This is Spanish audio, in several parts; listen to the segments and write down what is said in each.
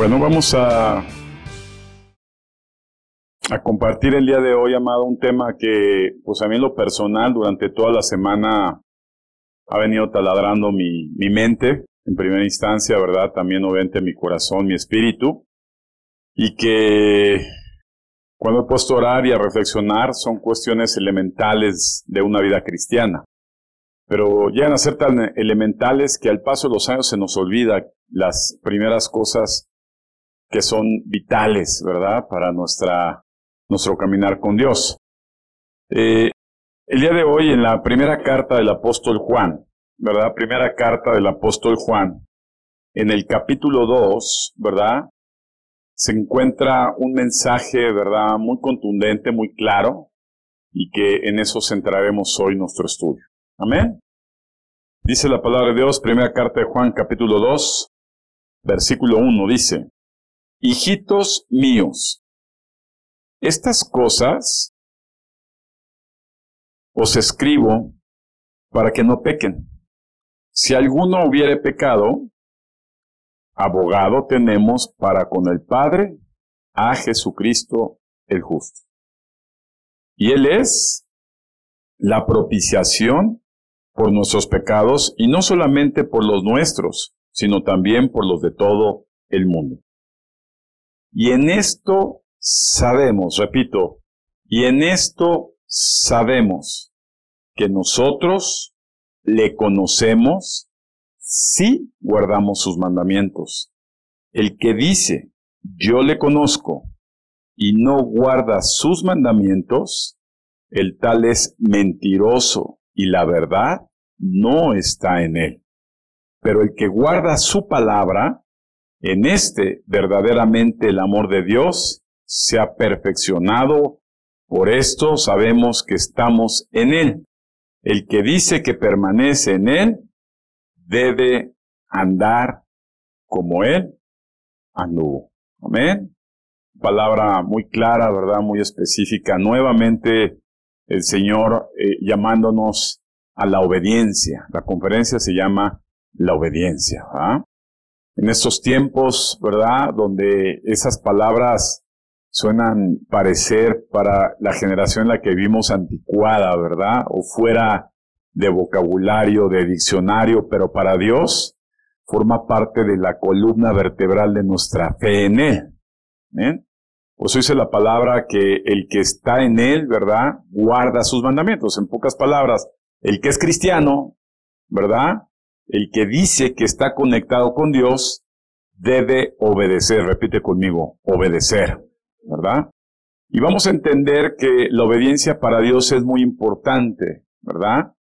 Bueno, vamos a compartir el día de hoy, amado, un tema que, pues a mí en lo personal, durante toda la semana ha venido taladrando mi mente, en primera instancia, ¿verdad? También obviamente mi corazón, mi espíritu, y que cuando he puesto a orar y a reflexionar son cuestiones elementales de una vida cristiana. Pero llegan a ser tan elementales que al paso de los años se nos olvida las primeras cosas que son vitales, ¿verdad? Para nuestro caminar con Dios. El día de hoy, en la primera carta del apóstol Juan, ¿verdad? Primera carta del apóstol Juan, en el capítulo 2, ¿verdad? Se encuentra un mensaje, ¿verdad? Muy contundente, muy claro, y que en eso centraremos hoy nuestro estudio. Amén. Dice la palabra de Dios, primera carta de Juan, capítulo 2, versículo 1, dice: Hijitos míos, estas cosas os escribo para que no pequen. Si alguno hubiere pecado, abogado tenemos para con el Padre, a Jesucristo el justo. Y Él es la propiciación por nuestros pecados, y no solamente por los nuestros, sino también por los de todo el mundo. Y en esto sabemos, repito, y en esto sabemos que nosotros le conocemos si guardamos sus mandamientos. El que dice, yo le conozco, y no guarda sus mandamientos, el tal es mentiroso, y la verdad no está en él. Pero el que guarda su palabra, en este verdaderamente el amor de Dios se ha perfeccionado. Por esto sabemos que estamos en Él. El que dice que permanece en Él debe andar como Él anduvo. Amén. Palabra muy clara, ¿verdad? Muy específica. Nuevamente el Señor llamándonos a la obediencia. La conferencia se llama La Obediencia, ¿verdad? En estos tiempos, ¿verdad?, donde esas palabras suenan parecer para la generación en la que vivimos anticuada, ¿verdad?, o fuera de vocabulario, de diccionario, pero para Dios forma parte de la columna vertebral de nuestra fe en Él. ¿Bien? Pues dice la palabra que el que está en Él, ¿verdad?, guarda sus mandamientos. En pocas palabras, el que es cristiano, ¿verdad?, el que dice que está conectado con Dios, debe obedecer. Repite conmigo, obedecer, ¿verdad? Y vamos a entender que la obediencia para Dios es muy importante, ¿verdad?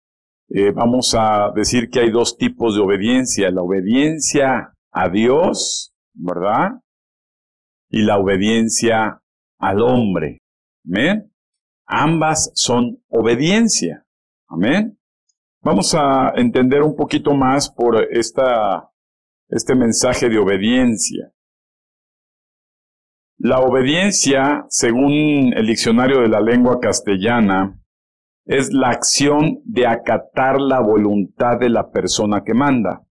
Vamos a decir que hay dos tipos de obediencia. La obediencia a Dios, ¿verdad? Y la obediencia al hombre. ¿Amén? Ambas son obediencia. ¿Amén? Vamos a entender un poquito más por este mensaje de obediencia. La obediencia, según el diccionario de la lengua castellana, es la acción de acatar la voluntad de la persona que manda,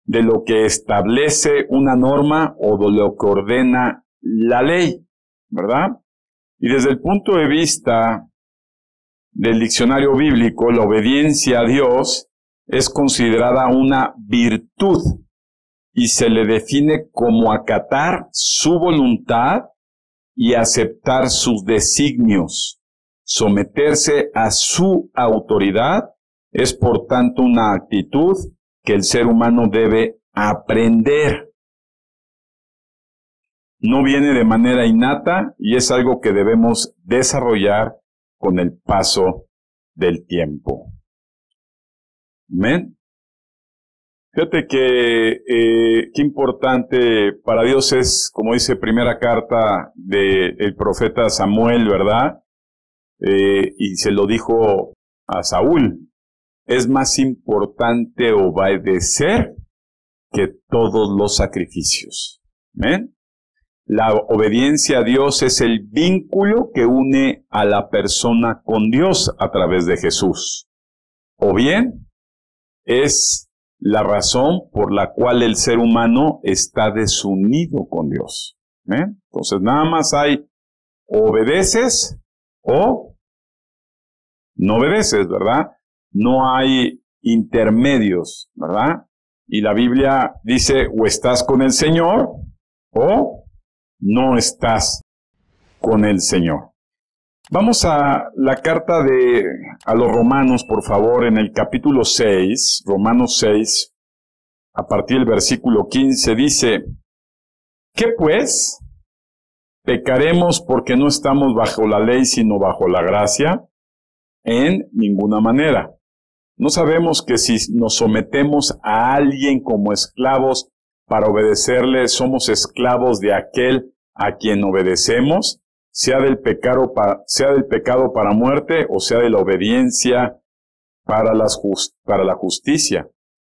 de lo que establece una norma o de lo que ordena la ley, ¿verdad? Y desde el punto de vista del diccionario bíblico, la obediencia a Dios es considerada una virtud y se le define como acatar su voluntad y aceptar sus designios. Someterse a su autoridad es por tanto una actitud que el ser humano debe aprender. No viene de manera innata y es algo que debemos desarrollar con el paso del tiempo. Amén. Fíjate que qué importante para Dios es, como dice primera carta del profeta Samuel, ¿verdad? Y se lo dijo a Saúl. Es más importante obedecer que todos los sacrificios. ¿Amén? La obediencia a Dios es el vínculo que une a la persona con Dios a través de Jesús. O bien, es la razón por la cual el ser humano está desunido con Dios. Entonces nada más hay obedeces o no obedeces, ¿verdad? No hay intermedios, ¿verdad? Y la Biblia dice, o estás con el Señor o no estás con el Señor. Vamos a la carta a los Romanos, por favor, en el capítulo 6, Romanos 6, a partir del versículo 15, dice, ¿qué pues? ¿Pecaremos porque no estamos bajo la ley, sino bajo la gracia? En ninguna manera. ¿No sabemos que si nos sometemos a alguien como esclavos para obedecerle, somos esclavos de aquel a quien obedecemos? Sea del pecado para muerte o sea de la obediencia para la justicia.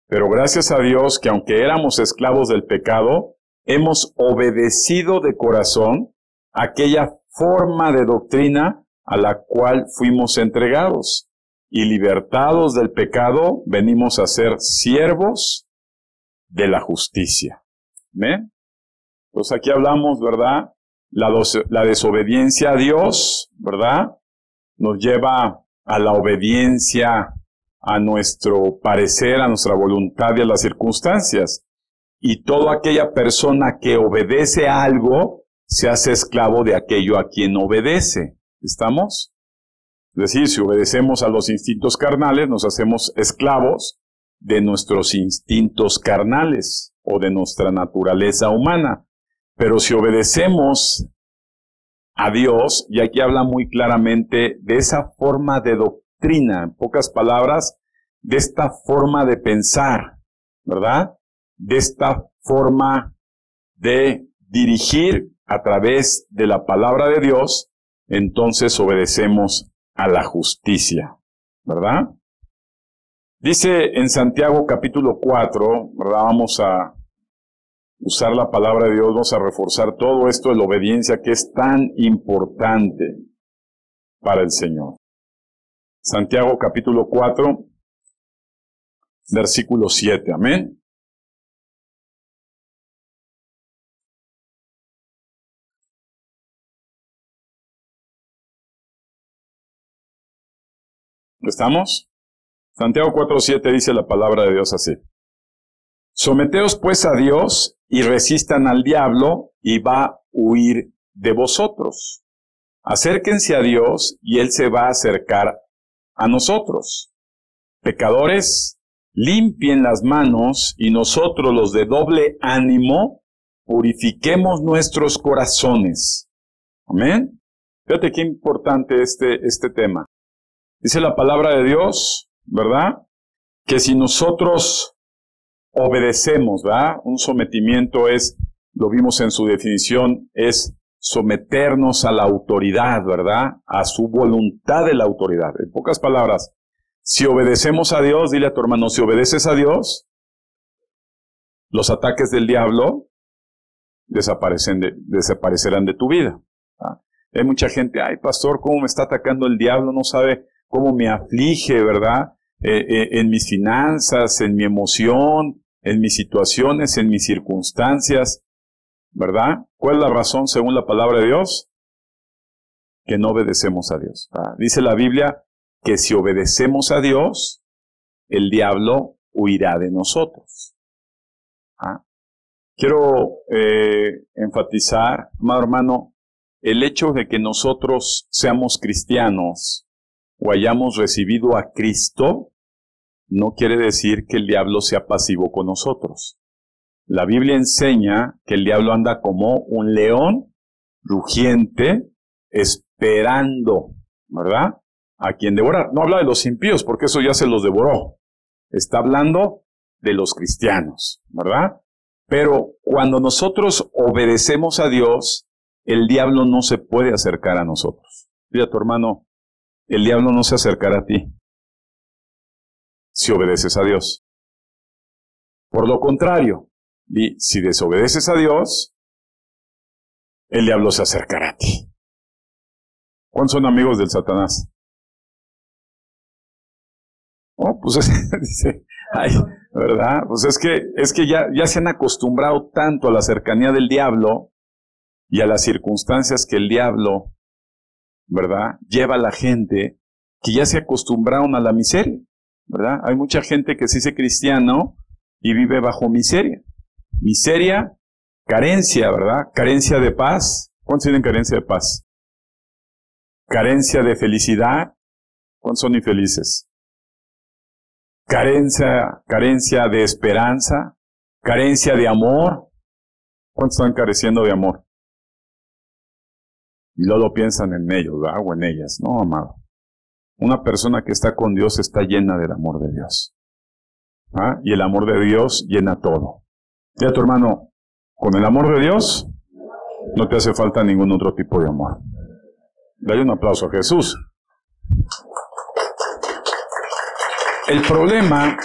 Pero gracias a Dios que aunque éramos esclavos del pecado, hemos obedecido de corazón aquella forma de doctrina a la cual fuimos entregados. Y libertados del pecado, venimos a ser siervos de la justicia. ¿Ven? Pues aquí hablamos, ¿verdad? La desobediencia a Dios, ¿verdad? Nos lleva a la obediencia a nuestro parecer, a nuestra voluntad y a las circunstancias. Y toda aquella persona que obedece a algo, se hace esclavo de aquello a quien obedece. ¿Estamos? Es decir, si obedecemos a los instintos carnales, nos hacemos esclavos de nuestros instintos carnales o de nuestra naturaleza humana. Pero si obedecemos a Dios, y aquí habla muy claramente de esa forma de doctrina, en pocas palabras, de esta forma de pensar, ¿verdad? De esta forma de dirigir a través de la palabra de Dios, entonces obedecemos a la justicia, ¿verdad? Dice en Santiago capítulo 4, ¿verdad? Vamos a usar la palabra de Dios, vamos a reforzar todo esto de la obediencia que es tan importante para el Señor. Santiago capítulo 4, versículo 7, amén. ¿Estamos? Santiago 4:7 dice la palabra de Dios así. Someteos pues a Dios y resistan al diablo y va a huir de vosotros. Acérquense a Dios y Él se va a acercar a nosotros. Pecadores, limpien las manos y nosotros los de doble ánimo, purifiquemos nuestros corazones. Amén. Fíjate qué importante este tema. Dice la palabra de Dios, ¿verdad? Que si nosotros obedecemos, ¿verdad? Un sometimiento es, lo vimos en su definición, es someternos a la autoridad, ¿verdad? A su voluntad de la autoridad. En pocas palabras, si obedecemos a Dios, dile a tu hermano, si obedeces a Dios, los ataques del diablo desaparecerán de tu vida. ¿Ah? Hay mucha gente, ay pastor, ¿cómo me está atacando el diablo? No sabe cómo me aflige, ¿verdad? En mis finanzas, en mi emoción, en mis situaciones, en mis circunstancias, ¿verdad? ¿Cuál es la razón según la palabra de Dios? Que no obedecemos a Dios. Dice la Biblia que si obedecemos a Dios, el diablo huirá de nosotros. Quiero enfatizar, amado hermano, el hecho de que nosotros seamos cristianos o hayamos recibido a Cristo, no quiere decir que el diablo sea pasivo con nosotros. La Biblia enseña que el diablo anda como un león rugiente, esperando, ¿verdad? A quien devorar. No habla de los impíos, porque eso ya se los devoró. Está hablando de los cristianos, ¿verdad? Pero cuando nosotros obedecemos a Dios, el diablo no se puede acercar a nosotros. Dile a tu hermano, el diablo no se acercará a ti si obedeces a Dios. Por lo contrario, si desobedeces a Dios, el diablo se acercará a ti. ¿Cuántos son amigos del Satanás? Oh, pues dice, ay, ¿Verdad? Pues es que ya se han acostumbrado tanto a la cercanía del diablo y a las circunstancias que el diablo, ¿verdad?, lleva a la gente, que ya se acostumbraron a la miseria, ¿verdad? Hay mucha gente que se dice cristiano y vive bajo miseria. Miseria, carencia, ¿verdad? Carencia de paz. ¿Cuántos tienen carencia de paz? Carencia de felicidad. ¿Cuántos son infelices? Carencia de esperanza. Carencia de amor. ¿Cuántos están careciendo de amor? Y luego lo piensan en ellos, ¿verdad? O en ellas. No, amado. Una persona que está con Dios está llena del amor de Dios. ¿Ah? Y el amor de Dios llena todo. Dile a tu hermano, con el amor de Dios no te hace falta ningún otro tipo de amor. Dale un aplauso a Jesús. El problema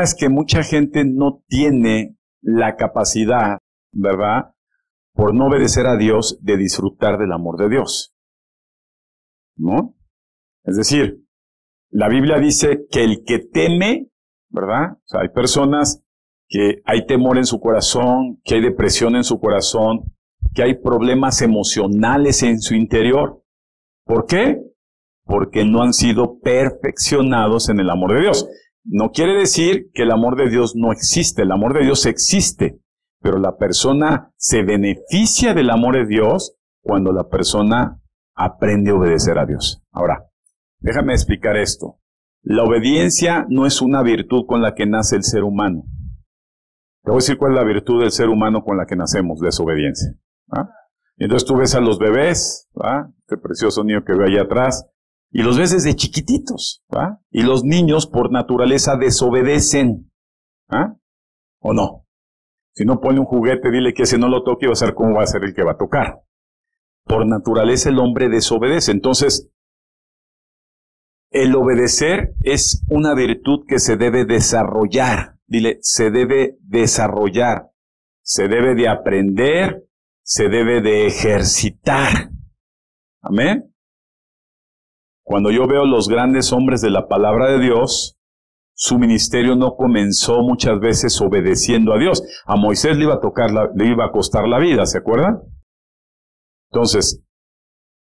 es que mucha gente no tiene la capacidad, ¿verdad?, por no obedecer a Dios, de disfrutar del amor de Dios. ¿No? Es decir, la Biblia dice que el que teme, ¿verdad? O sea, hay personas que hay temor en su corazón, que hay depresión en su corazón, que hay problemas emocionales en su interior. ¿Por qué? Porque no han sido perfeccionados en el amor de Dios. No quiere decir que el amor de Dios no existe, el amor de Dios existe, pero la persona se beneficia del amor de Dios cuando la persona aprende a obedecer a Dios. Ahora, déjame explicar esto. La obediencia no es una virtud con la que nace el ser humano. Te voy a decir cuál es la virtud del ser humano con la que nacemos, desobediencia. ¿Ah? Y entonces tú ves a los bebés, ¿ah?, este precioso niño que ve allá atrás, y los ves desde chiquititos, ¿ah? Y los niños por naturaleza desobedecen. ¿Ah? ¿O no? Si no pone un juguete, dile que ese no lo toque y va a ser cómo va a ser el que va a tocar. Por naturaleza el hombre desobedece. Entonces, el obedecer es una virtud que se debe desarrollar. Dile, se debe desarrollar. Se debe de aprender, se debe de ejercitar. Amén. Cuando yo veo los grandes hombres de la palabra de Dios, su ministerio no comenzó muchas veces obedeciendo a Dios. A Moisés le iba a costar la vida, ¿se acuerdan? Entonces,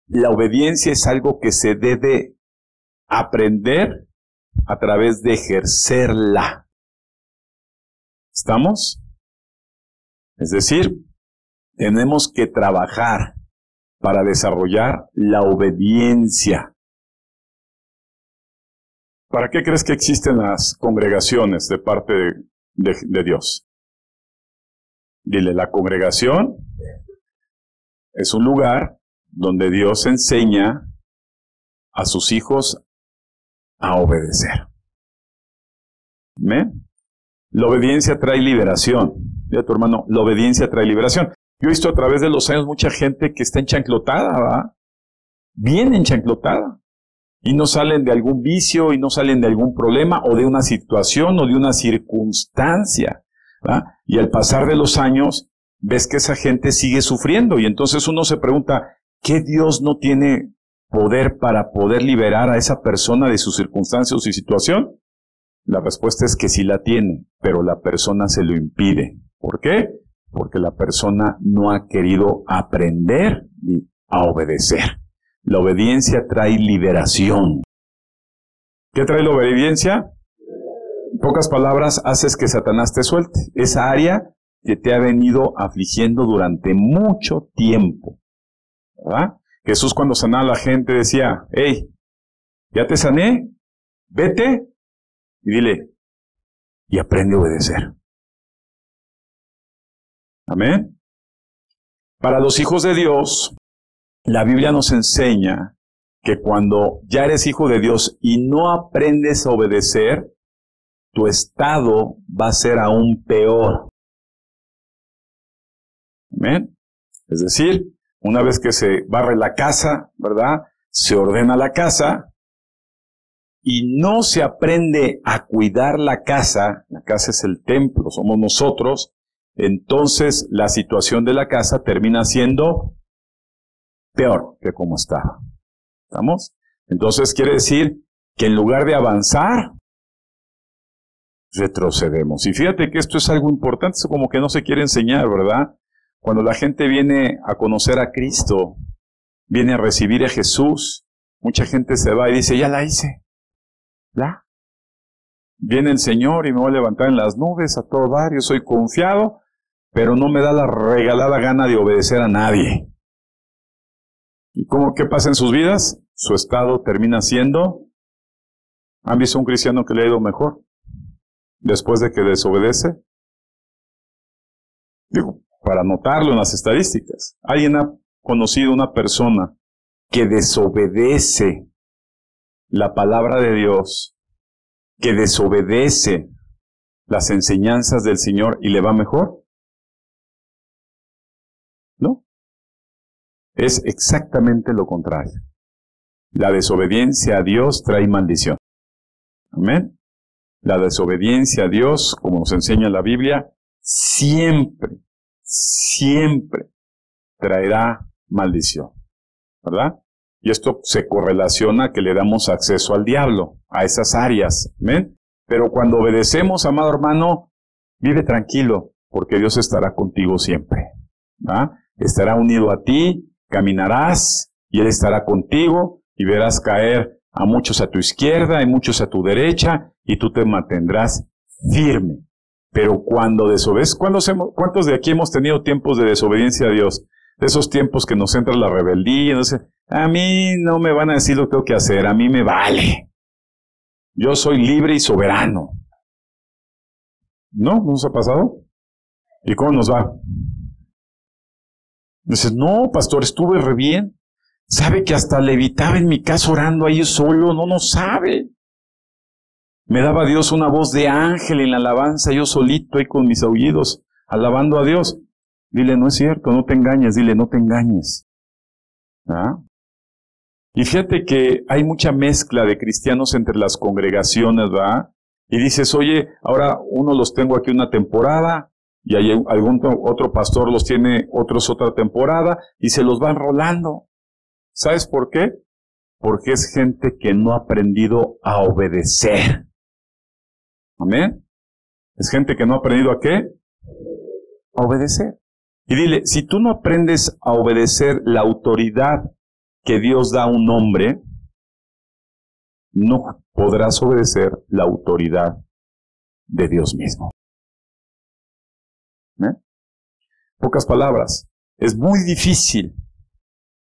la obediencia es algo que se debe aprender a través de ejercerla. ¿Estamos? Es decir, tenemos que trabajar para desarrollar la obediencia. ¿Para qué crees que existen las congregaciones de parte de Dios? Dile, la congregación es un lugar donde Dios enseña a sus hijos a obedecer. ¿Amén? La obediencia trae liberación. Dile a tu hermano, la obediencia trae liberación. Yo he visto a través de los años mucha gente que está enchanclotada, ¿verdad? Bien enchanclotada. Y no salen de algún vicio, y no salen de algún problema, o de una situación, o de una circunstancia, ¿verdad? Y al pasar de los años, ves que esa gente sigue sufriendo, y entonces uno se pregunta, ¿qué Dios no tiene poder para poder liberar a esa persona de su circunstancia o su situación? La respuesta es que sí la tiene, pero la persona se lo impide. ¿Por qué? Porque la persona no ha querido aprender a obedecer. La obediencia trae liberación. ¿Qué trae la obediencia? En pocas palabras, haces que Satanás te suelte. Esa área que te ha venido afligiendo durante mucho tiempo. ¿Verdad? Jesús, cuando sanaba a la gente, decía, hey, ya te sané, vete y dile, y aprende a obedecer. Amén. Para los hijos de Dios, la Biblia nos enseña que cuando ya eres hijo de Dios y no aprendes a obedecer, tu estado va a ser aún peor. Amén. Es decir, una vez que se barre la casa, ¿verdad? Se ordena la casa y no se aprende a cuidar la casa es el templo, somos nosotros, entonces la situación de la casa termina siendo peor que como estaba. ¿Estamos? Entonces quiere decir que en lugar de avanzar, retrocedemos. Y fíjate que esto es algo importante, eso como que no se quiere enseñar, ¿verdad? Cuando la gente viene a conocer a Cristo, viene a recibir a Jesús, mucha gente se va y dice, ya la hice, ¿ya? Viene el Señor y me voy a levantar en las nubes a todo dar, yo soy confiado, pero no me da la regalada gana de obedecer a nadie. ¿Y qué pasa en sus vidas? Su estado termina siendo... ¿Han visto un cristiano que le ha ido mejor después de que desobedece? Digo, para notarlo en las estadísticas. ¿Alguien ha conocido una persona que desobedece la palabra de Dios, que desobedece las enseñanzas del Señor y le va mejor? ¿No? Es exactamente lo contrario. La desobediencia a Dios trae maldición. Amén. La desobediencia a Dios, como nos enseña la Biblia, siempre traerá maldición, ¿verdad? Y esto se correlaciona a que le damos acceso al diablo, a esas áreas, ¿amén? Pero cuando obedecemos, amado hermano, vive tranquilo, porque Dios estará contigo siempre, ¿verdad? Estará unido a ti, caminarás, y Él estará contigo, y verás caer a muchos a tu izquierda y muchos a tu derecha, y tú te mantendrás firme. Pero cuando desobedeces, ¿cuántos de aquí hemos tenido tiempos de desobediencia a Dios? De esos tiempos que nos entra la rebeldía, no sé, a mí no me van a decir lo que tengo que hacer, a mí me vale. Yo soy libre y soberano. ¿No? ¿No nos ha pasado? ¿Y cómo nos va? Dices, no, pastor, estuve re bien. Sabe que hasta levitaba en mi casa orando ahí solo, no sabe. Me daba Dios una voz de ángel en la alabanza, yo solito ahí con mis aullidos, alabando a Dios. Dile, no es cierto, no te engañes, dile, no te engañes. ¿Ah? Y fíjate que hay mucha mezcla de cristianos entre las congregaciones, ¿verdad? Y dices, oye, ahora uno los tengo aquí una temporada, y hay algún otro pastor los tiene otros otra temporada, y se los van rolando. ¿Sabes por qué? Porque es gente que no ha aprendido a obedecer. ¿Amén? Es gente que no ha aprendido ¿a qué? A obedecer. Y dile, si tú no aprendes a obedecer la autoridad que Dios da a un hombre, no podrás obedecer la autoridad de Dios mismo. ¿Eh? Pocas palabras, es muy difícil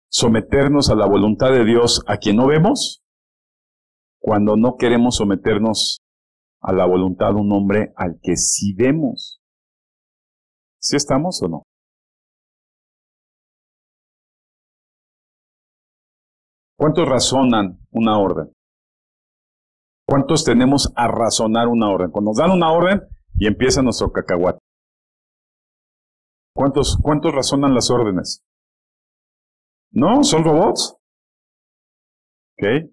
someternos a la voluntad de Dios a quien no vemos, cuando no queremos someternos a la voluntad de un hombre al que sí vemos. ¿Sí estamos o no? ¿Cuántos razonan una orden? ¿Cuántos tenemos a razonar una orden? Cuando nos dan una orden y empieza nuestro cacahuate. ¿Cuántos razonan las órdenes? ¿No? ¿Son robots? ¿Ok?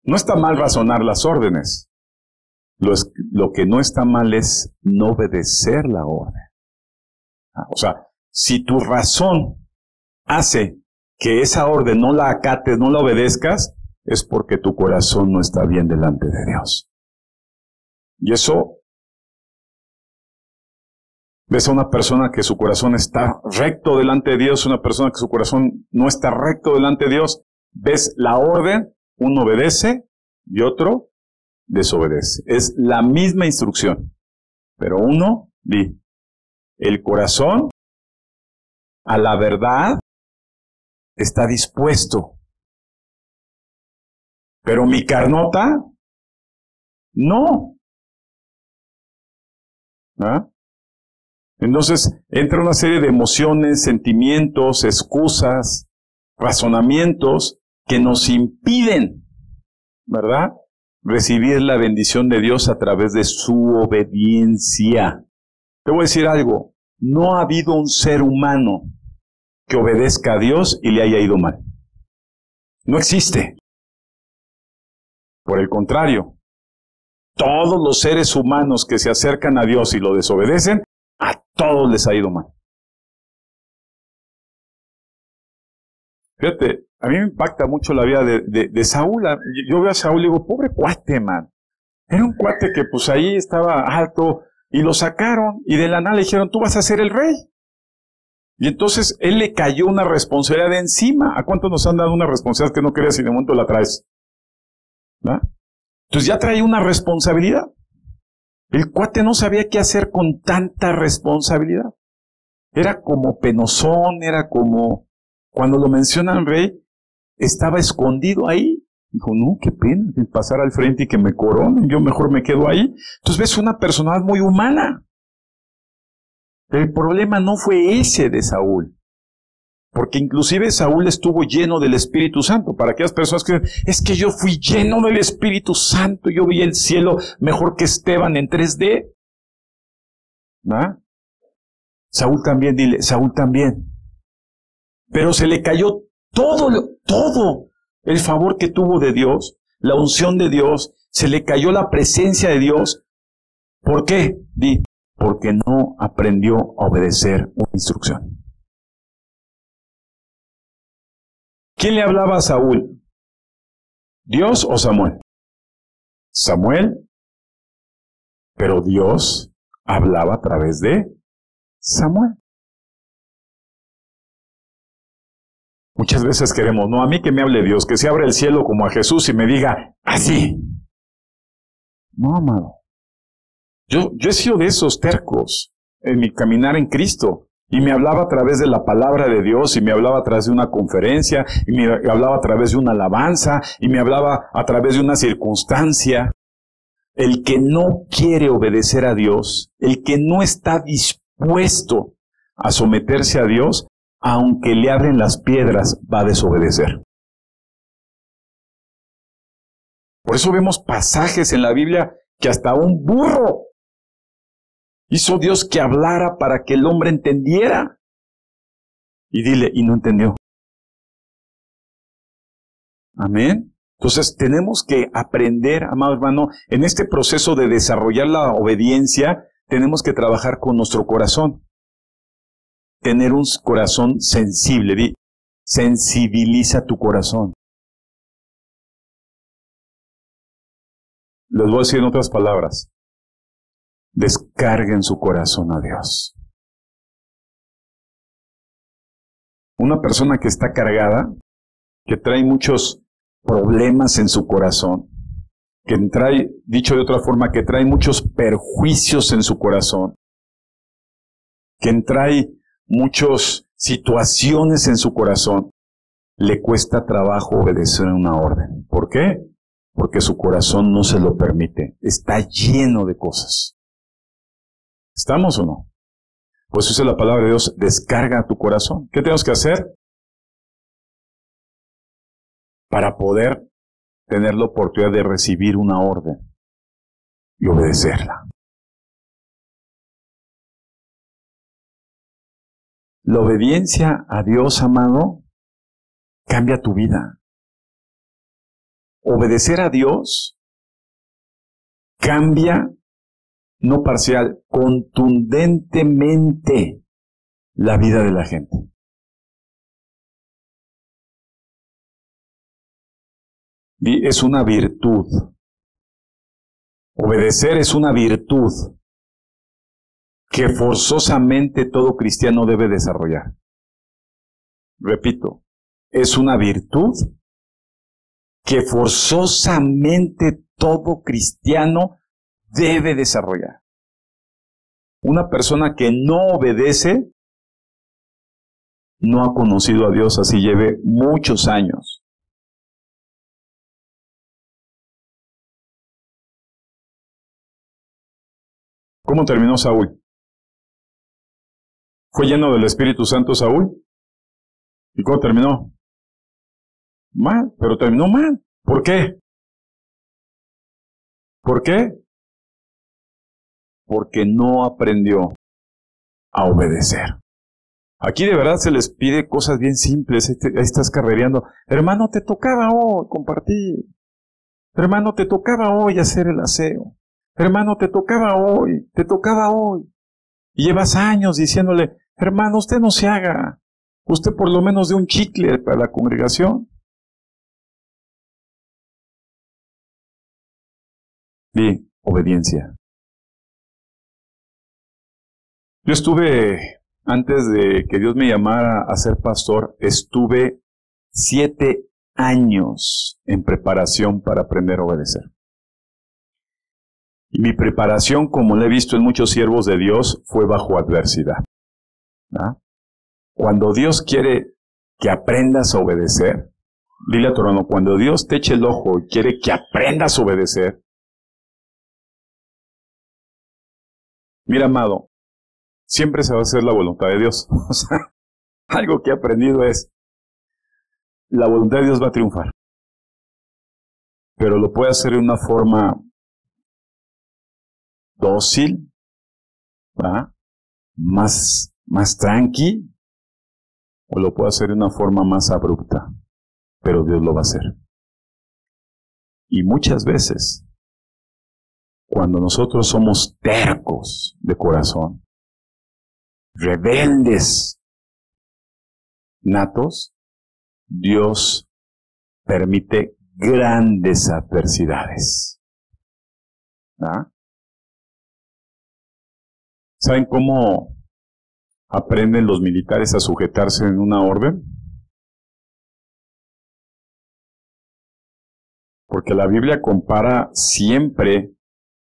No está mal razonar las órdenes. Lo que no está mal es no obedecer la orden. O sea, si tu razón hace que esa orden no la acates, no la obedezcas, es porque tu corazón no está bien delante de Dios. Y eso, ves a una persona que su corazón está recto delante de Dios, una persona que su corazón no está recto delante de Dios, ves la orden, uno obedece y otro desobedece. Es la misma instrucción, pero uno, el corazón a la verdad está dispuesto, pero mi carnota no. ¿Ah? Entonces entra una serie de emociones, sentimientos, excusas, razonamientos que nos impiden, ¿verdad?, recibir la bendición de Dios a través de su obediencia. Te voy a decir algo, no ha habido un ser humano que obedezca a Dios y le haya ido mal. No existe. Por el contrario, todos los seres humanos que se acercan a Dios y lo desobedecen, a todos les ha ido mal. Fíjate, a mí me impacta mucho la vida de Saúl. Yo veo a Saúl y digo, pobre cuate, man. Era un cuate que pues ahí estaba alto y lo sacaron y de la nada le dijeron, tú vas a ser el rey. Y entonces él le cayó una responsabilidad de encima. ¿A cuántos nos han dado una responsabilidad que no querías y de momento la traes? ¿No? Entonces ya traía una responsabilidad. El cuate no sabía qué hacer con tanta responsabilidad. Era como penosón, era como, cuando lo mencionan rey, estaba escondido ahí. Dijo, no, qué pena, pasar al frente y que me coronen, yo mejor me quedo ahí. Entonces ves una personalidad muy humana. El problema no fue ese de Saúl, porque inclusive Saúl estuvo lleno del Espíritu Santo. Para aquellas personas que dicen, es que yo fui lleno del Espíritu Santo, yo vi el cielo mejor que Esteban en 3D. ¿Ah? Saúl también, dile, Saúl también. Pero se le cayó todo el favor que tuvo de Dios, la unción de Dios, se le cayó la presencia de Dios. ¿Por qué? Porque no aprendió a obedecer una instrucción. ¿Quién le hablaba a Saúl? ¿Dios o Samuel? Samuel. Pero Dios hablaba a través de Samuel. Muchas veces queremos, no, a mí que me hable Dios, que se abra el cielo como a Jesús y me diga, así. No, amado. Yo he sido de esos tercos en mi caminar en Cristo. Y me hablaba a través de la palabra de Dios, y me hablaba a través de una conferencia, y me hablaba a través de una alabanza, y me hablaba a través de una circunstancia. El que no quiere obedecer a Dios, el que no está dispuesto a someterse a Dios, aunque le abren las piedras, va a desobedecer. Por eso vemos pasajes en la Biblia que hasta un burro hizo Dios que hablara para que el hombre entendiera. Y y no entendió. Amén. Entonces tenemos que aprender, amado hermano, en este proceso de desarrollar la obediencia, tenemos que trabajar con nuestro corazón. Tener un corazón sensible. Sensibiliza tu corazón. Les voy a decir en otras palabras. Descarguen su corazón a Dios. Una persona que está cargada, que trae muchos problemas en su corazón, que trae, dicho de otra forma, que trae muchos perjuicios en su corazón, que trae muchas situaciones en su corazón, le cuesta trabajo obedecer una orden. ¿Por qué? Porque su corazón no se lo permite. Está lleno de cosas. ¿Estamos o no? Pues eso es la palabra de Dios, descarga tu corazón. ¿Qué tenemos que hacer? Para poder tener la oportunidad de recibir una orden y obedecerla. La obediencia a Dios, amado, cambia tu vida. Obedecer a Dios cambia, no parcial, contundentemente la vida de la gente. Es una virtud. Obedecer es una virtud que forzosamente todo cristiano debe desarrollar. Repito, es una virtud que forzosamente todo cristiano debe desarrollar. Una persona que no obedece no ha conocido a Dios, así lleve muchos años. ¿Cómo terminó Saúl? ¿Fue lleno del Espíritu Santo Saúl? ¿Y cómo terminó? Mal, pero terminó mal. ¿Por qué? ¿Por qué? Porque no aprendió a obedecer. Aquí de verdad se les pide cosas bien simples. Ahí estás carrereando. Hermano, te tocaba hoy compartir. Hermano, te tocaba hoy hacer el aseo. Hermano, te tocaba hoy. Y llevas años diciéndole, hermano, usted no se haga. Usted por lo menos dé un chicle para la congregación. Di obediencia. Yo estuve, antes de que Dios me llamara a ser pastor, estuve 7 años en preparación para aprender a obedecer. Y mi preparación, como la he visto en muchos siervos de Dios, fue bajo adversidad. ¿Ah? Cuando Dios quiere que aprendas a obedecer, dile a tu hermano, cuando Dios te eche el ojo y quiere que aprendas a obedecer, mira, amado, siempre se va a hacer la voluntad de Dios. O sea, algo que he aprendido es, la voluntad de Dios va a triunfar. Pero lo puede hacer de una forma dócil, ¿verdad? Más tranqui, o lo puede hacer de una forma más abrupta, pero Dios lo va a hacer. Y muchas veces, cuando nosotros somos tercos de corazón, rebeldes, natos, Dios permite grandes adversidades. ¿Ah? ¿Saben cómo aprenden los militares a sujetarse en una orden? Porque la Biblia compara siempre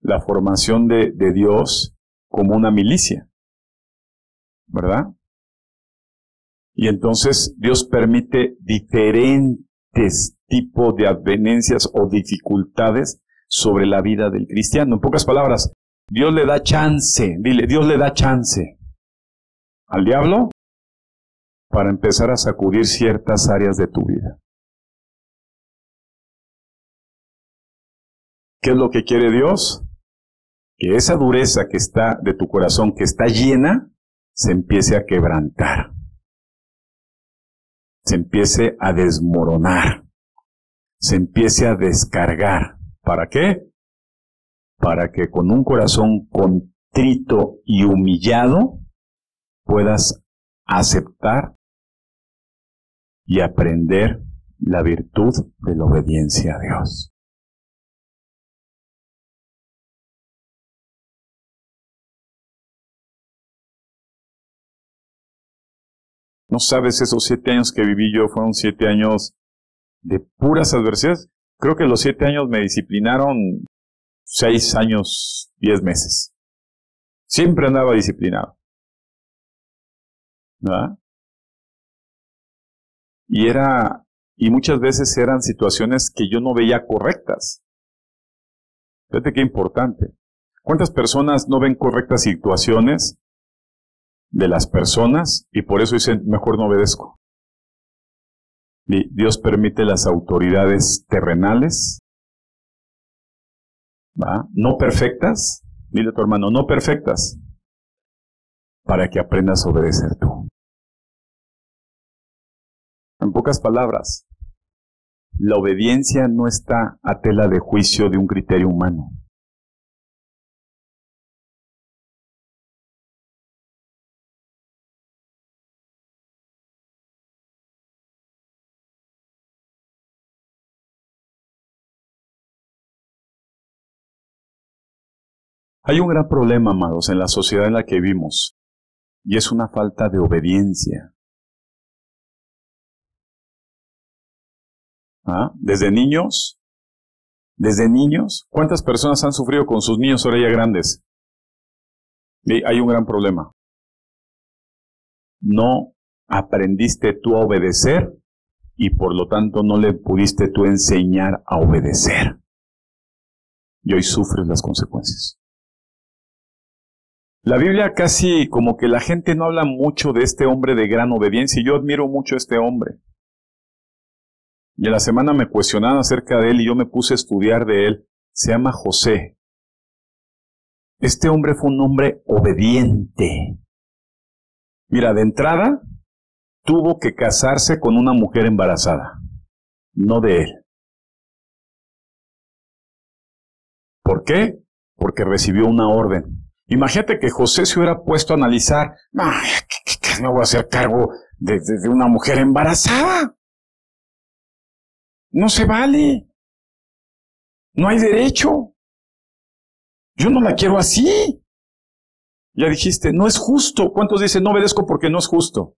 la formación de Dios como una milicia, ¿verdad? Y entonces Dios permite diferentes tipos de advenencias o dificultades sobre la vida del cristiano. En pocas palabras, Dios le da chance, dile, Dios le da chance al diablo para empezar a sacudir ciertas áreas de tu vida. ¿Qué es lo que quiere Dios? Que esa dureza que está de tu corazón, que está llena, se empiece a quebrantar. Se empiece a desmoronar. Se empiece a descargar. ¿Para qué? Para que con un corazón contrito y humillado puedas aceptar y aprender la virtud de la obediencia a Dios. No sabes, esos 7 años que viví yo fueron 7 años de puras adversidades. Creo que los 7 años me disciplinaron 6 años, 10 meses. Siempre andaba disciplinado. ¿Verdad? Y muchas veces eran situaciones que yo no veía correctas. Fíjate qué importante. ¿Cuántas personas no ven correctas situaciones de las personas y por eso dicen, mejor no obedezco? Y Dios permite las autoridades terrenales, ¿va? No perfectas, dile a tu hermano, no perfectas, para que aprendas a obedecer tú. En pocas palabras, la obediencia no está a tela de juicio de un criterio humano. Hay un gran problema, amados, en la sociedad en la que vivimos, y es una falta de obediencia. ¿Ah? Desde niños, ¿cuántas personas han sufrido con sus niños ahora ya grandes? Y hay un gran problema. No aprendiste tú a obedecer y por lo tanto no le pudiste tú enseñar a obedecer. Y hoy sufres las consecuencias. La Biblia casi como que la gente no habla mucho de este hombre de gran obediencia y yo admiro mucho a este hombre. Y en la semana me cuestionaban acerca de él y yo me puse a estudiar de él. Se llama José. Este hombre fue un hombre obediente. Mira, de entrada, tuvo que casarse con una mujer embarazada, no de él. ¿Por qué? Porque recibió una orden. Imagínate que José se hubiera puesto a analizar, ¿qué me voy a hacer cargo de una mujer embarazada? No se vale. No hay derecho. Yo no la quiero así. Ya dijiste, no es justo. ¿Cuántos dicen, no obedezco porque no es justo?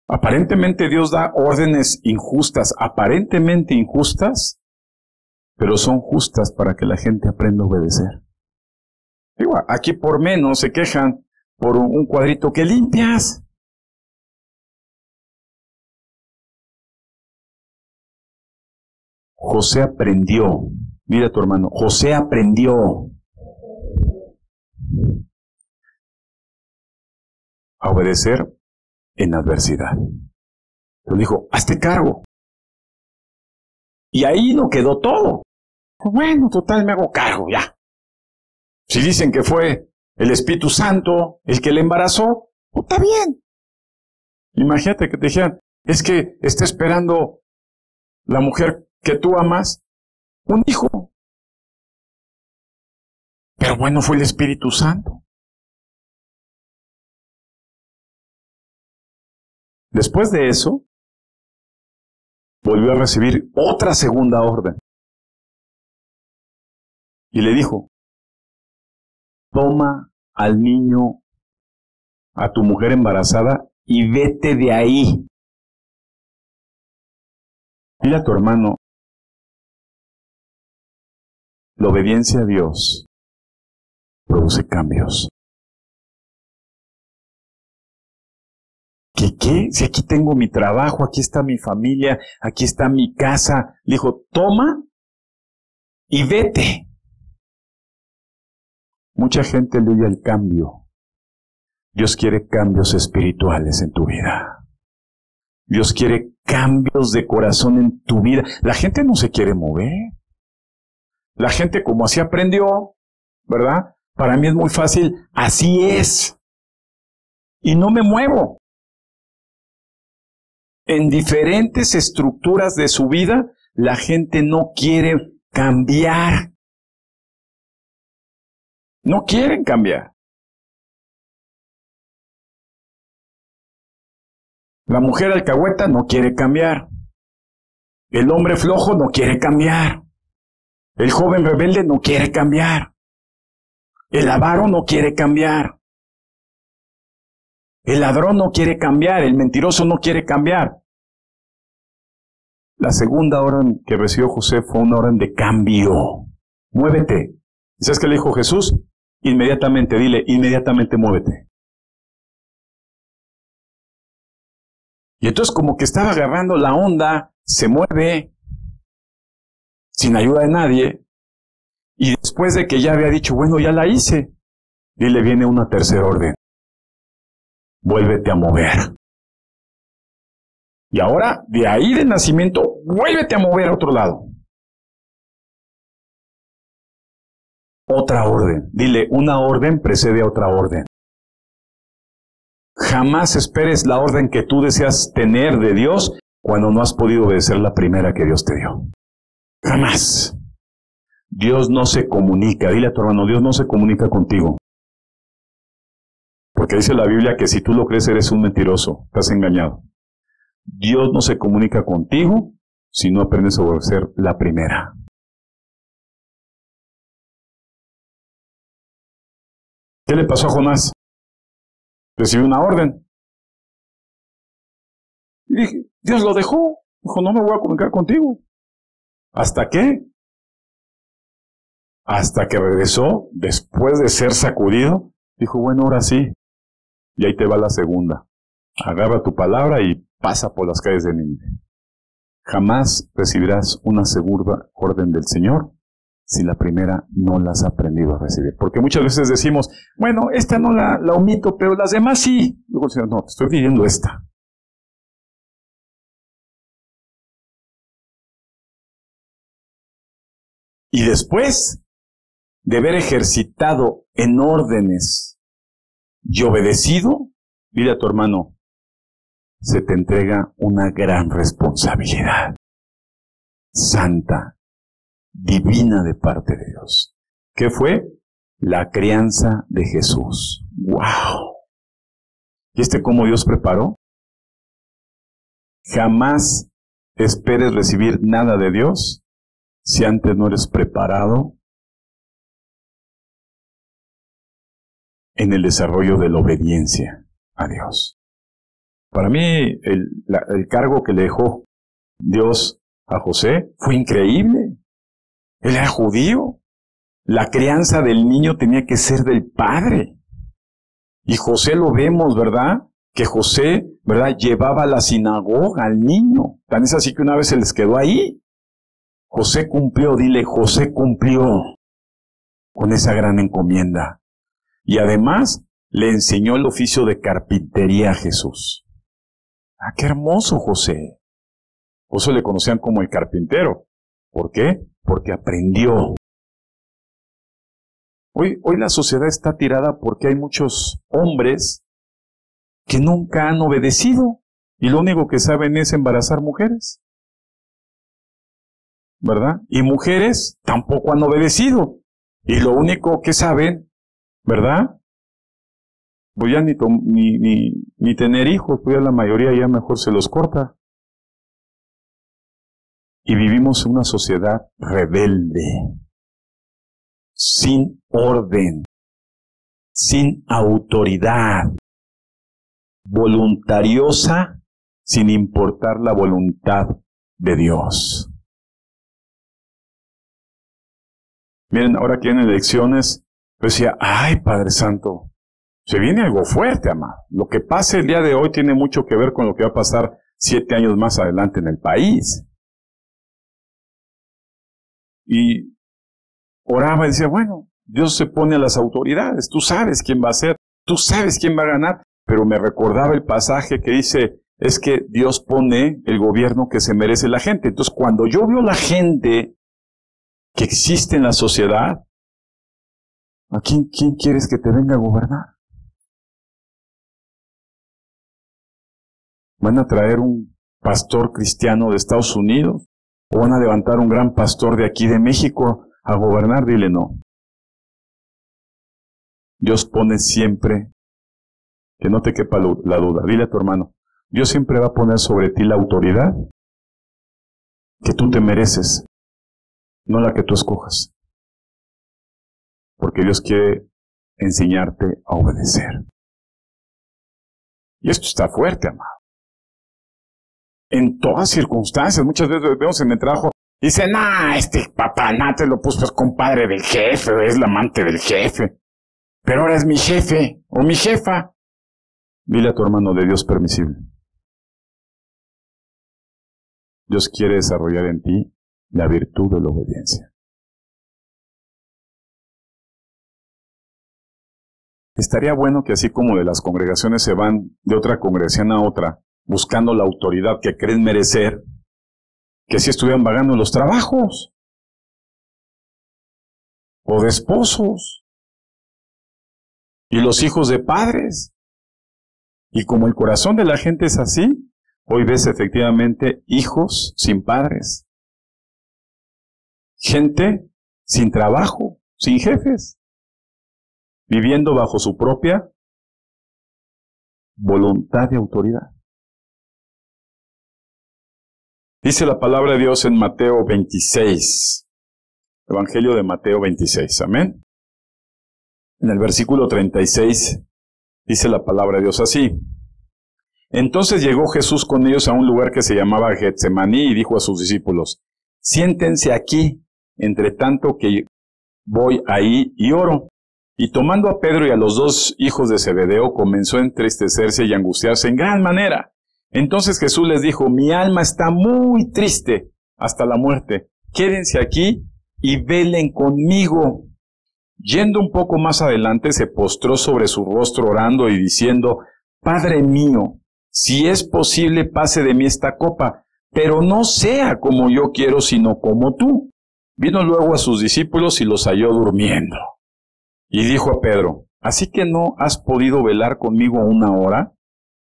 Aparentemente Dios da órdenes injustas, aparentemente injustas, pero son justas para que la gente aprenda a obedecer. Digo, aquí por menos se quejan por un cuadrito que limpias. José aprendió, mira a tu hermano, José aprendió a obedecer en adversidad. Pero dijo, hazte cargo. Y ahí no quedó todo. Bueno, total, me hago cargo, ya. Si dicen que fue el Espíritu Santo el que le embarazó, pues está bien. Imagínate que te dijeran, es que está esperando la mujer que tú amas un hijo. Pero bueno, fue el Espíritu Santo. Después de eso, volvió a recibir otra segunda orden. Y le dijo, toma al niño, a tu mujer embarazada, y vete de ahí. Dile a tu hermano, la obediencia a Dios produce cambios. ¿Qué? Si aquí tengo mi trabajo, aquí está mi familia, aquí está mi casa. Le dijo, toma y vete. Mucha gente le huye al cambio. Dios quiere cambios espirituales en tu vida. Dios quiere cambios de corazón en tu vida. La gente no se quiere mover. La gente como así aprendió, ¿verdad? Para mí es muy fácil, así es. Y no me muevo. En diferentes estructuras de su vida, la gente no quiere cambiar. No quieren cambiar. La mujer alcahueta no quiere cambiar. El hombre flojo no quiere cambiar. El joven rebelde no quiere cambiar. El avaro no quiere cambiar. El ladrón no quiere cambiar. El mentiroso no quiere cambiar. La segunda orden que recibió José fue una orden de cambio. Muévete. ¿Sabes qué le dijo Jesús? Inmediatamente, dile, inmediatamente muévete. Y entonces como que estaba agarrando la onda, se mueve, sin ayuda de nadie, y después de que ya había dicho, bueno, ya la hice, y le viene una tercera orden. Vuélvete a mover. Y ahora, de ahí del nacimiento, vuélvete a mover a otro lado. Otra orden. Dile, una orden precede a otra orden. Jamás esperes la orden que tú deseas tener de Dios cuando no has podido obedecer la primera que Dios te dio. Jamás. Dios no se comunica. Dile a tu hermano, Dios no se comunica contigo. Porque dice la Biblia que si tú lo crees eres un mentiroso, estás engañado. Dios no se comunica contigo si no aprendes a obedecer la primera. ¿Qué le pasó a Jonás? Recibió una orden. Y dije, Dios lo dejó. Dijo, no me voy a comunicar contigo. ¿Hasta qué? Hasta que regresó, después de ser sacudido, dijo, bueno, ahora sí. Y ahí te va la segunda. Agarra tu palabra y pasa por las calles de Nínive. Jamás recibirás una segunda orden del Señor si la primera no la has aprendido a recibir. Porque muchas veces decimos, bueno, esta no la omito, pero las demás sí. Luego el Señor, no, te estoy pidiendo esta. Y después de haber ejercitado en órdenes y obedecido, dile a tu hermano, se te entrega una gran responsabilidad, santa, divina de parte de Dios. ¿Qué fue? La crianza de Jesús. ¡Wow! ¿Y cómo Dios preparó? Jamás esperes recibir nada de Dios si antes no eres preparado en el desarrollo de la obediencia a Dios? Para mí, el cargo que le dejó Dios a José fue increíble. Él era judío. La crianza del niño tenía que ser del padre. Y José lo vemos, ¿verdad? Que José, ¿verdad?, llevaba a la sinagoga al niño. Tan es así que una vez se les quedó ahí. José cumplió, dile, José cumplió con esa gran encomienda. Y además le enseñó el oficio de carpintería a Jesús. ¡Ah, qué hermoso José! Por eso le conocían como el carpintero. ¿Por qué? Porque aprendió. Hoy la sociedad está tirada porque hay muchos hombres que nunca han obedecido y lo único que saben es embarazar mujeres, ¿verdad? Y mujeres tampoco han obedecido y lo único que saben, ¿verdad? Pues ya ni tener hijos, pues ya la mayoría ya mejor se los corta. Y vivimos en una sociedad rebelde, sin orden, sin autoridad, voluntariosa, sin importar la voluntad de Dios. Miren, ahora que vienen elecciones, yo decía, ay, Padre Santo, se viene algo fuerte, amado. Lo que pase el día de hoy tiene mucho que ver con lo que va a pasar 7 años más adelante en el país. Y oraba y decía, bueno, Dios se pone a las autoridades, tú sabes quién va a ser, tú sabes quién va a ganar, pero me recordaba el pasaje que dice, es que Dios pone el gobierno que se merece la gente. Entonces, cuando yo veo la gente que existe en la sociedad, ¿a quién quieres que te venga a gobernar? ¿Van a traer un pastor cristiano de Estados Unidos? ¿O van a levantar un gran pastor de aquí de México a gobernar? Dile no. Dios pone siempre, que no te quepa la duda, dile a tu hermano, Dios siempre va a poner sobre ti la autoridad que tú te mereces, no la que tú escojas. Porque Dios quiere enseñarte a obedecer. Y esto está fuerte, amado. En todas circunstancias, muchas veces vemos en el trabajo, dicen, este papá, te lo puso, es compadre del jefe, es la amante del jefe. Pero ahora es mi jefe, o mi jefa. Dile a tu hermano de Dios permisible. Dios quiere desarrollar en ti la virtud de la obediencia. Estaría bueno que así como de las congregaciones se van de otra congregación a otra, buscando la autoridad que creen merecer, que si estuvieran vagando en los trabajos, o de esposos, y los hijos de padres. Y como el corazón de la gente es así, hoy ves efectivamente hijos sin padres, gente sin trabajo, sin jefes, viviendo bajo su propia voluntad y autoridad. Dice la palabra de Dios en Mateo 26, Evangelio de Mateo 26, amén. En el versículo 36 dice la palabra de Dios así. Entonces llegó Jesús con ellos a un lugar que se llamaba Getsemaní y dijo a sus discípulos, siéntense aquí, entre tanto que voy ahí y oro. Y tomando a Pedro y a los 2 hijos de Zebedeo, comenzó a entristecerse y angustiarse en gran manera. Entonces Jesús les dijo, mi alma está muy triste hasta la muerte. Quédense aquí y velen conmigo. Yendo un poco más adelante, se postró sobre su rostro orando y diciendo, Padre mío, si es posible, pase de mí esta copa, pero no sea como yo quiero, sino como tú. Vino luego a sus discípulos y los halló durmiendo. Y dijo a Pedro, ¿así que no has podido velar conmigo 1 hora?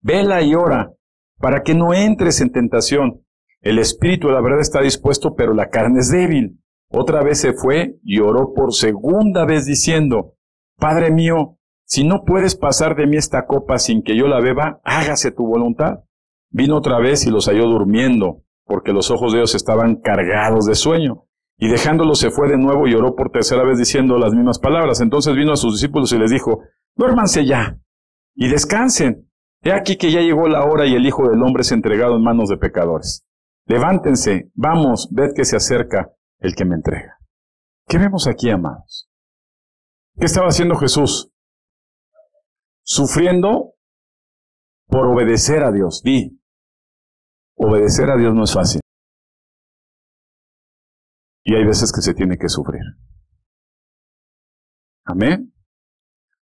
Vela y ora, para que no entres en tentación. El espíritu, la verdad, está dispuesto, pero la carne es débil. Otra vez se fue y oró por segunda vez diciendo, Padre mío, si no puedes pasar de mí esta copa sin que yo la beba, hágase tu voluntad. Vino otra vez y los halló durmiendo, porque los ojos de ellos estaban cargados de sueño. Y dejándolo se fue de nuevo y oró por tercera vez diciendo las mismas palabras. Entonces vino a sus discípulos y les dijo, duérmanse ya y descansen. He aquí que ya llegó la hora y el Hijo del Hombre es entregado en manos de pecadores. Levántense, vamos, ved que se acerca el que me entrega. ¿Qué vemos aquí, amados? ¿Qué estaba haciendo Jesús? Sufriendo por obedecer a Dios. Di, obedecer a Dios no es fácil. Y hay veces que se tiene que sufrir. Amén.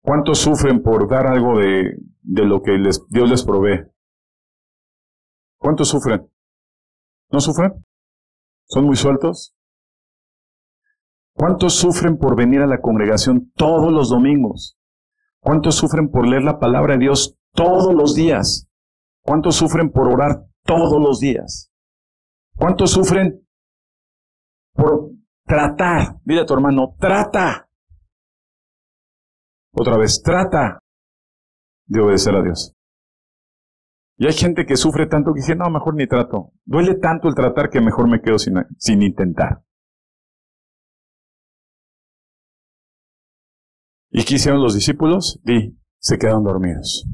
¿Cuántos sufren por dar algo de lo que Dios les provee? ¿Cuántos sufren? ¿No sufren? ¿Son muy sueltos? ¿Cuántos sufren por venir a la congregación todos los domingos? ¿Cuántos sufren por leer la palabra de Dios todos los días? ¿Cuántos sufren por orar todos los días? ¿Cuántos sufren por tratar? Dile a tu hermano, trata. Otra vez, trata de obedecer a Dios. Y hay gente que sufre tanto que dice, no, mejor ni trato. Duele tanto el tratar que mejor me quedo sin intentar. ¿Y qué hicieron los discípulos? Se quedaron dormidos.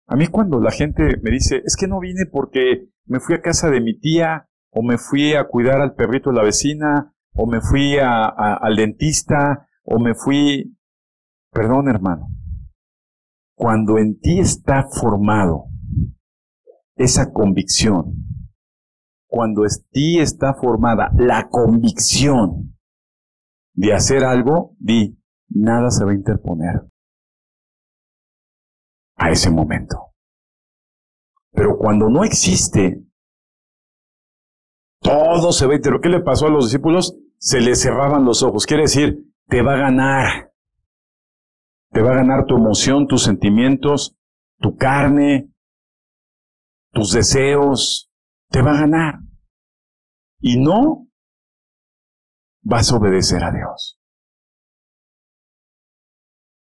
A mí cuando la gente me dice, es que no vine porque me fui a casa de mi tía, o me fui a cuidar al perrito de la vecina, o me fui al dentista, o me fui... Perdón, hermano. Cuando en ti está formado esa convicción, cuando en ti está formada la convicción de hacer algo, nada se va a interponer a ese momento. Pero cuando no existe, todo se va a interponer. ¿Qué le pasó a los discípulos? Se les cerraban los ojos. Quiere decir, te va a ganar. Te va a ganar tu emoción, tus sentimientos, tu carne, tus deseos. Te va a ganar. Y no vas a obedecer a Dios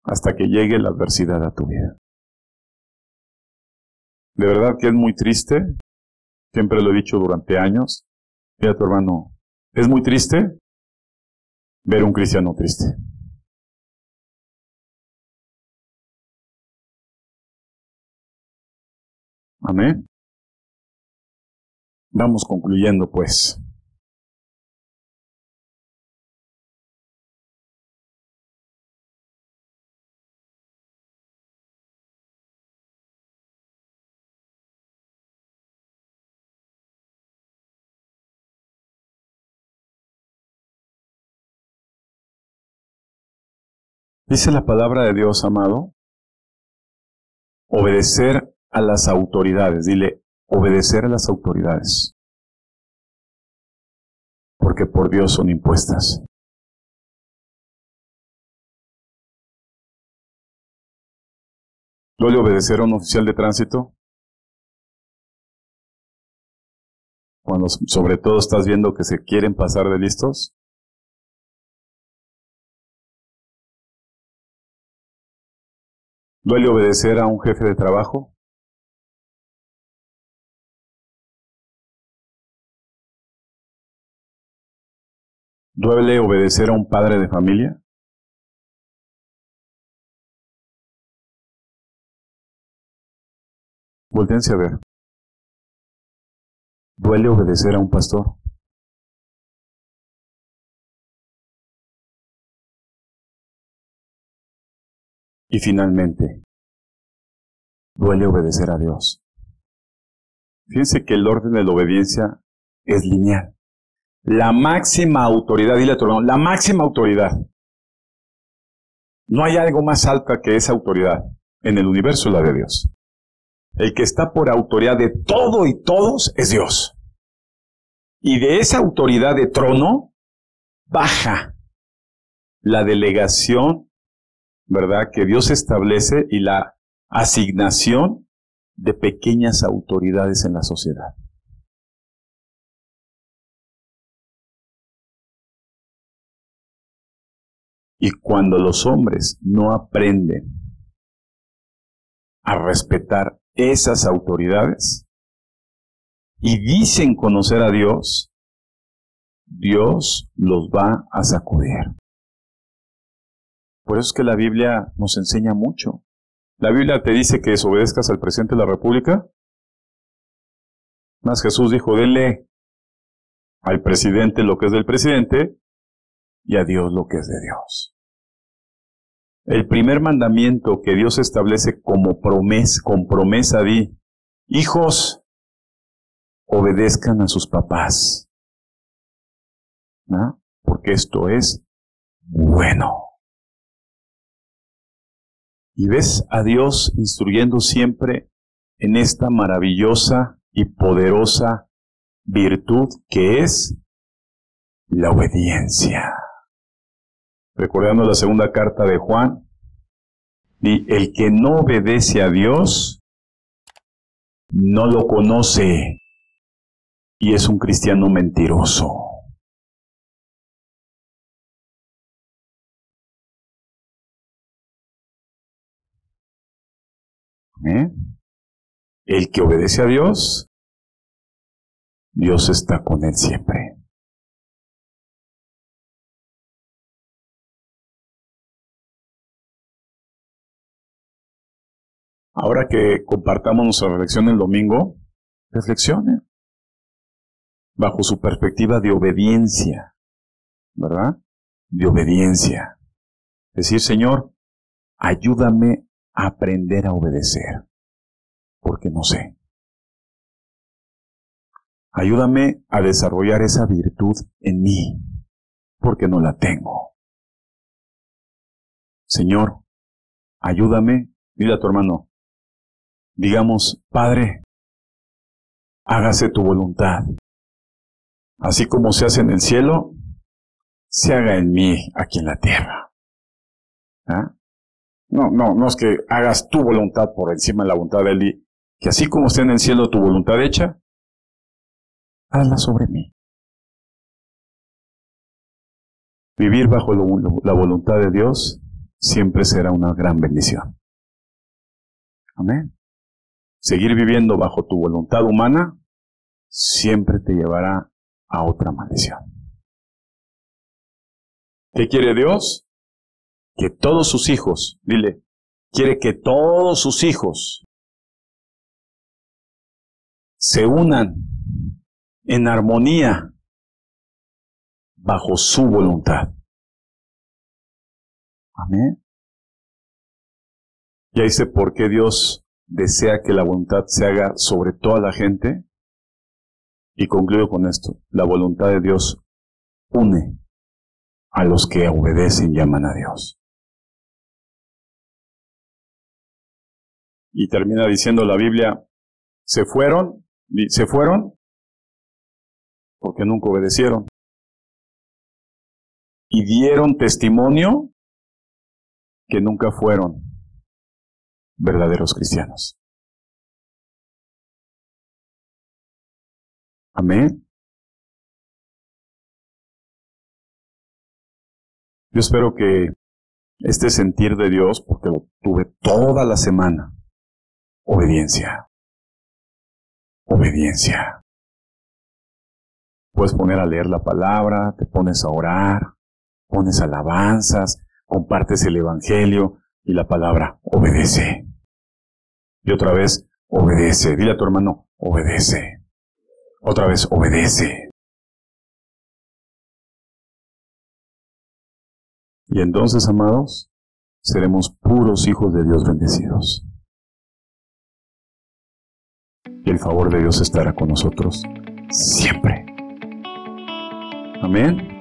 hasta que llegue la adversidad a tu vida. De verdad que es muy triste. Siempre lo he dicho durante años. Mira, tu hermano, es muy triste ver un cristiano triste. Amén. Vamos concluyendo, pues. Dice la palabra de Dios, amado, obedecer a las autoridades. Dile, obedecer a las autoridades. Porque por Dios son impuestas. ¿Duele obedecer a un oficial de tránsito? Cuando sobre todo estás viendo que se quieren pasar de listos. ¿Duele obedecer a un jefe de trabajo? ¿Duele obedecer a un padre de familia? Voltéense a ver. ¿Duele obedecer a un pastor? Y finalmente, duele obedecer a Dios. Fíjense que el orden de la obediencia es lineal. La máxima autoridad, dile a tu hermano, la máxima autoridad. No hay algo más alta que esa autoridad en el universo, la de Dios. El que está por autoridad de todo y todos es Dios. Y de esa autoridad de trono baja la delegación, ¿verdad?, que Dios establece y la asignación de pequeñas autoridades en la sociedad. Y cuando los hombres no aprenden a respetar esas autoridades, y dicen conocer a Dios, Dios los va a sacudir. Por eso es que la Biblia nos enseña mucho. La Biblia te dice que desobedezcas al presidente de la República. Más Jesús dijo, denle al presidente lo que es del presidente y a Dios lo que es de Dios. El primer mandamiento que Dios establece como promesa, con promesa, di, hijos, obedezcan a sus papás. ¿No? Porque esto es bueno. Y ves a Dios instruyendo siempre en esta maravillosa y poderosa virtud que es la obediencia. Recordando la segunda carta de Juan, y el que no obedece a Dios no lo conoce y es un cristiano mentiroso. El que obedece a Dios, Dios está con él siempre. Ahora que compartamos nuestra reflexión el domingo, reflexione bajo su perspectiva de obediencia, ¿verdad? De obediencia. Decir, Señor, ayúdame a aprender a obedecer, porque no sé. Ayúdame a desarrollar esa virtud en mí, porque no la tengo. Señor, ayúdame, dile a tu hermano, digamos, Padre, hágase tu voluntad. Así como se hace en el cielo, se haga en mí, aquí en la tierra. ¿Ah? No es que hagas tu voluntad por encima de la voluntad de Él, que así como esté en el cielo tu voluntad hecha, hazla sobre mí. Vivir bajo la voluntad de Dios siempre será una gran bendición. Amén. Seguir viviendo bajo tu voluntad humana siempre te llevará a otra maldición. ¿Qué quiere Dios? Que todos sus hijos, dile, quiere que todos sus hijos se unan en armonía bajo su voluntad. Amén. Ya dice por qué Dios desea que la voluntad se haga sobre toda la gente. Y concluyo con esto. La voluntad de Dios une a los que obedecen y aman a Dios. Y termina diciendo la Biblia, se fueron porque nunca obedecieron. Y dieron testimonio que nunca fueron verdaderos cristianos. Amén. Yo espero que este sentir de Dios, porque lo tuve toda la semana, obediencia. Obediencia. Puedes poner a leer la palabra, te pones a orar, pones alabanzas, compartes el evangelio y la palabra, obedece. Y otra vez, obedece. Dile a tu hermano, obedece. Otra vez, obedece. Y entonces, amados, seremos puros hijos de Dios bendecidos. Y el favor de Dios estará con nosotros siempre. Amén.